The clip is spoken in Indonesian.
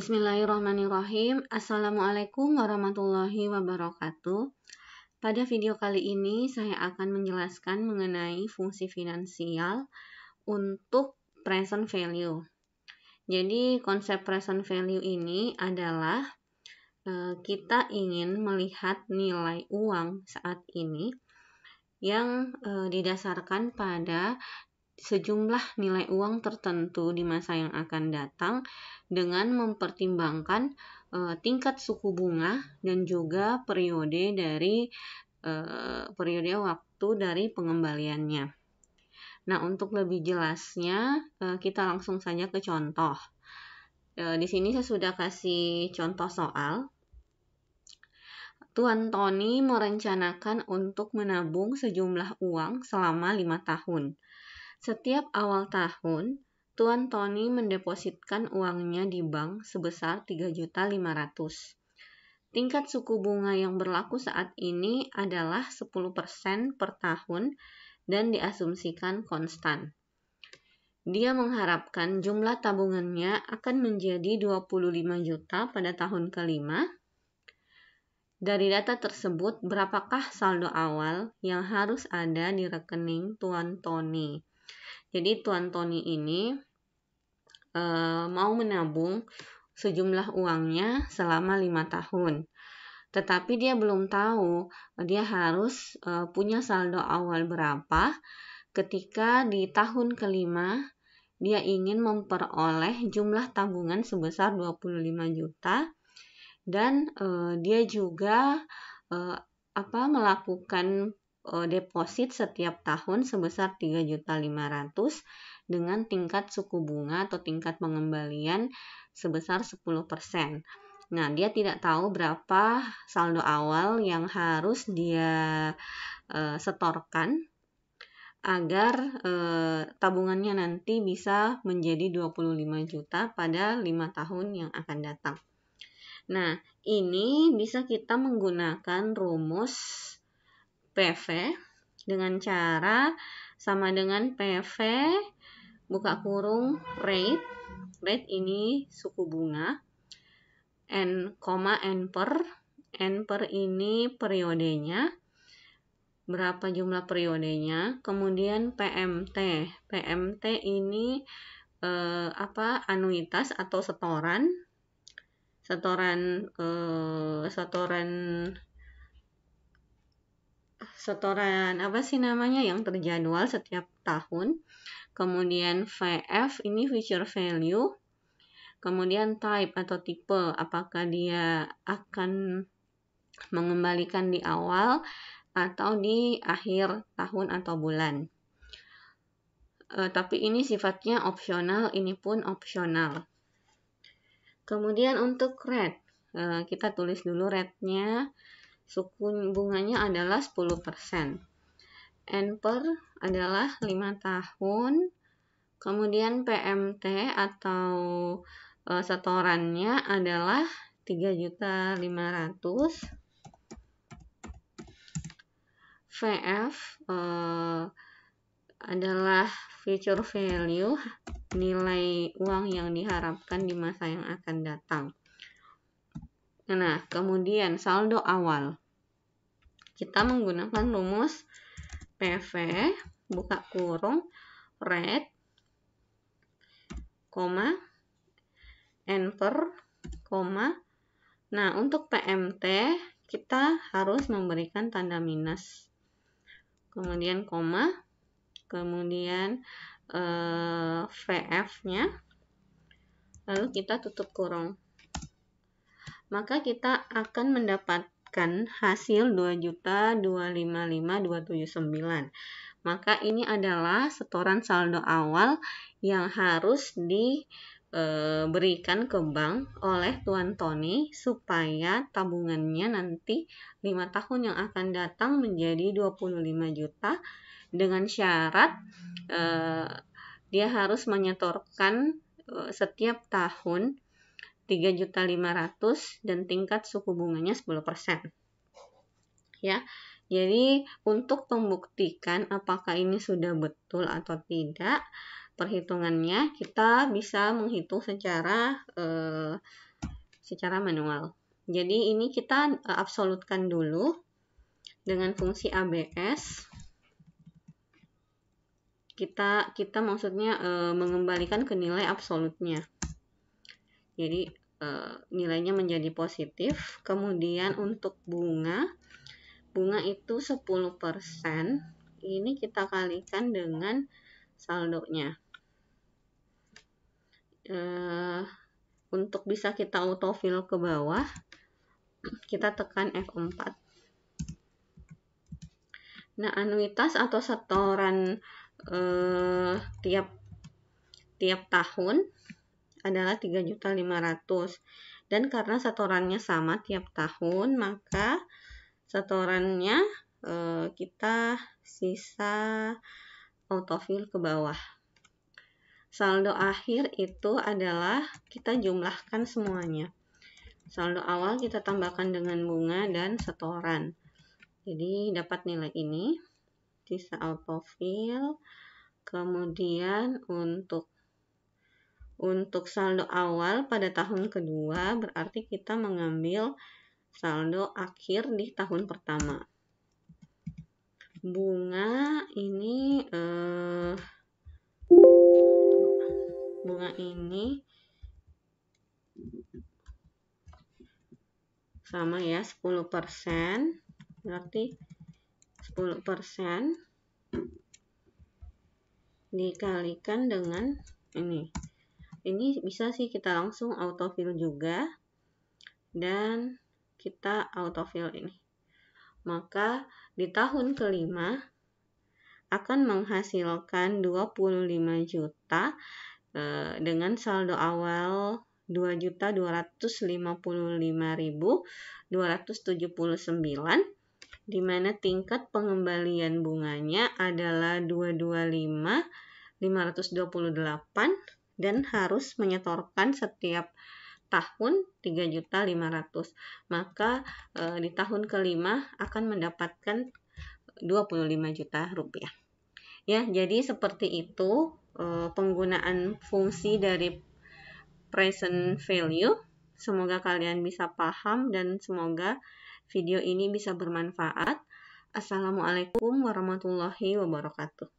Bismillahirrahmanirrahim. Assalamualaikum warahmatullahi wabarakatuh. Pada video kali ini saya akan menjelaskan mengenai fungsi finansial untuk present value. Jadi konsep present value ini adalah kita ingin melihat nilai uang saat ini yang didasarkan pada sejumlah nilai uang tertentu di masa yang akan datang dengan mempertimbangkan tingkat suku bunga dan juga periode waktu dari pengembaliannya. Nah, untuk lebih jelasnya kita langsung saja ke contoh. Di sini saya sudah kasih contoh soal. Tuan Tony merencanakan untuk menabung sejumlah uang selama 5 tahun. Setiap awal tahun, Tuan Tony mendepositkan uangnya di bank sebesar 3.500.000. Tingkat suku bunga yang berlaku saat ini adalah 10% per tahun dan diasumsikan konstan. Dia mengharapkan jumlah tabungannya akan menjadi 25 juta pada tahun kelima. Dari data tersebut, berapakah saldo awal yang harus ada di rekening Tuan Tony? Jadi Tuan Tony ini mau menabung sejumlah uangnya selama 5 tahun. Tetapi dia belum tahu dia harus punya saldo awal berapa ketika di tahun kelima dia ingin memperoleh jumlah tabungan sebesar 25 juta dan dia juga melakukan deposit setiap tahun sebesar 3.500.000 dengan tingkat suku bunga atau tingkat pengembalian sebesar 10%. Nah, dia tidak tahu berapa saldo awal yang harus dia setorkan agar tabungannya nanti bisa menjadi 25 juta pada 5 tahun yang akan datang. Nah, ini bisa kita menggunakan rumus PV dengan cara sama dengan PV buka kurung rate ini suku bunga, N per ini periodenya, berapa jumlah periodenya, kemudian PMT ini anuitas atau setoran yang terjadwal setiap tahun. Kemudian VF ini future value. Kemudian type atau tipe, apakah dia akan mengembalikan di awal atau di akhir tahun atau bulan. Tapi ini sifatnya opsional, ini pun opsional. Kemudian untuk rate, kita tulis dulu rate-nya. Suku bunganya adalah 10%. N per adalah 5 tahun. Kemudian PMT atau setorannya adalah 3.500.000. VF adalah future value, nilai uang yang diharapkan di masa yang akan datang. Nah, kemudian saldo awal. Kita menggunakan rumus PV buka kurung rate, N per, Nah, untuk PMT kita harus memberikan tanda minus. Kemudian kemudian VF-nya, lalu kita tutup kurung. Maka kita akan mendapatkan hasil 2.255.279. Maka ini adalah setoran saldo awal yang harus diberikan ke bank oleh Tuan Tony supaya tabungannya nanti 5 tahun yang akan datang menjadi 25 juta dengan syarat dia harus menyetorkan setiap tahun 3.500.000 dan tingkat suku bunganya 10%. Ya. Jadi untuk membuktikan apakah ini sudah betul atau tidak perhitungannya, kita bisa menghitung secara secara manual. Jadi ini kita absolutkan dulu dengan fungsi ABS. Kita maksudnya mengembalikan ke nilai absolutnya. Jadi nilainya menjadi positif. Kemudian untuk bunga itu 10%. Ini kita kalikan dengan saldonya. Untuk bisa kita autofill ke bawah, kita tekan F4. Nah, anuitas atau setoran tiap tahun adalah 3.500.000, dan karena setorannya sama tiap tahun, maka setorannya kita sisa autofill ke bawah. Saldo akhir itu adalah kita jumlahkan semuanya. Saldo awal kita tambahkan dengan bunga dan setoran. Jadi dapat nilai ini, sisa autofill. Kemudian untuk saldo awal pada tahun kedua berarti kita mengambil saldo akhir di tahun pertama. Bunga ini sama ya, 10%, berarti 10% dikalikan dengan ini. Ini bisa sih kita langsung autofill juga, dan kita autofill ini. Maka di tahun kelima akan menghasilkan 25 juta dengan saldo awal 2.255.279, di mana tingkat pengembalian bunganya adalah 225.528 dan harus menyetorkan setiap tahun 3.500.000. Maka di tahun kelima akan mendapatkan 25 juta rupiah. Ya, jadi seperti itu penggunaan fungsi dari present value. Semoga kalian bisa paham dan semoga video ini bisa bermanfaat. Assalamualaikum warahmatullahi wabarakatuh.